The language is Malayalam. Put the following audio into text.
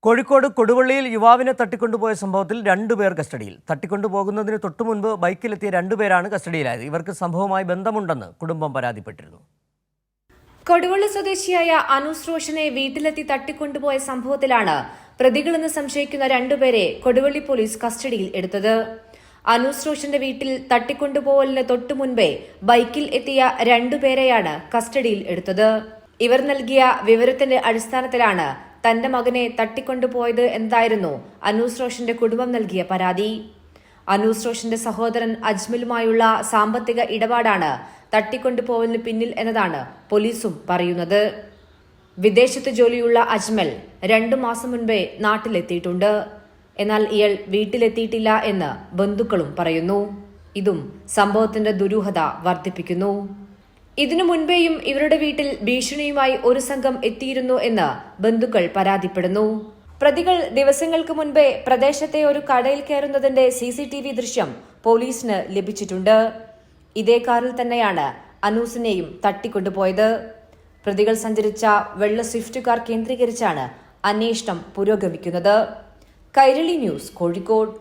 കോഴിക്കോട് കൊടുവള്ളിയിൽ യുവാവിനെ തട്ടിക്കൊണ്ടുപോയ സംഭവത്തിൽ രണ്ടുപേർ കസ്റ്റഡിയിൽ. തട്ടിക്കൊണ്ടുപോകുന്നതിന് തൊട്ടുമുൻപ് ബൈക്കിലെത്തിയ രണ്ടുപേരാണ് കസ്റ്റഡിയിലായത്. ഇവർക്ക് സംഭവവുമായി ബന്ധമുണ്ടെന്ന് കുടുംബം പരാതിപ്പെട്ടിരുന്നു. കൊടുവള്ളി സ്വദേശിയായ അനൂസ് റോഷനെ വീട്ടിലെത്തി തട്ടിക്കൊണ്ടുപോയ സംഭവത്തിലാണ് പ്രതികളെന്ന് സംശയിക്കുന്ന രണ്ടുപേരെ കൊടുവള്ളി പോലീസ് കസ്റ്റഡിയിൽ എടുത്തത്. അനൂസ് റോഷന്റെ വീട്ടിൽ തട്ടിക്കൊണ്ടുപോകലിന് തൊട്ടുമുൻപേ ബൈക്കിൽ എത്തിയ രണ്ടുപേരെയാണ് കസ്റ്റഡിയിൽ എടുത്തത്. ഇവർ നൽകിയ വിവരത്തിന്റെ അടിസ്ഥാനത്തിലാണ് തന്റെ മകനെ തട്ടിക്കൊണ്ടുപോയത് എന്നായിരുന്നു അനൂസ് റോഷന്റെ കുടുംബം നൽകിയ പരാതി. അനൂസ് റോഷന്റെ സഹോദരൻ അജ്മലുമായുള്ള സാമ്പത്തിക ഇടപാടാണ് തട്ടിക്കൊണ്ടുപോകലിന് പിന്നിൽ എന്നതാണ് പോലീസും പറയുന്നത്. വിദേശത്ത് ജോലിയുള്ള അജ്മൽ 2 മാസം മുൻപേ നാട്ടിലെത്തിയിട്ടുണ്ട്. എന്നാൽ ഇയാൾ വീട്ടിലെത്തിയിട്ടില്ല എന്ന് ബന്ധുക്കളും പറയുന്നു. ഇതും സംഭവത്തിന്റെ ദുരൂഹത വർദ്ധിപ്പിക്കുന്നു. ഇതിനു മുൻപേയും ഇവരുടെ വീട്ടിൽ ഭീഷണിയുമായി ഒരു സംഘം എത്തിയിരുന്നു എന്ന് ബന്ധുക്കൾ പരാതിപ്പെടുന്നു. പ്രതികൾ ദിവസങ്ങൾക്ക് മുൻപേ പ്രദേശത്തെ ഒരു കടയിൽ കയറുന്നതിന്റെ CCTV ദൃശ്യം പോലീസിന് ലഭിച്ചിട്ടുണ്ട്. ഇതേ കാറിൽ തന്നെയാണ് അനൂസിനെയും തട്ടിക്കൊണ്ടുപോയത്. പ്രതികൾ സഞ്ചരിച്ച വെള്ള സ്വിഫ്റ്റ് കാർ കേന്ദ്രീകരിച്ചാണ് അന്വേഷണം പുരോഗമിക്കുന്നത്. കൈരളി ന്യൂസ്, കോഴിക്കോട്.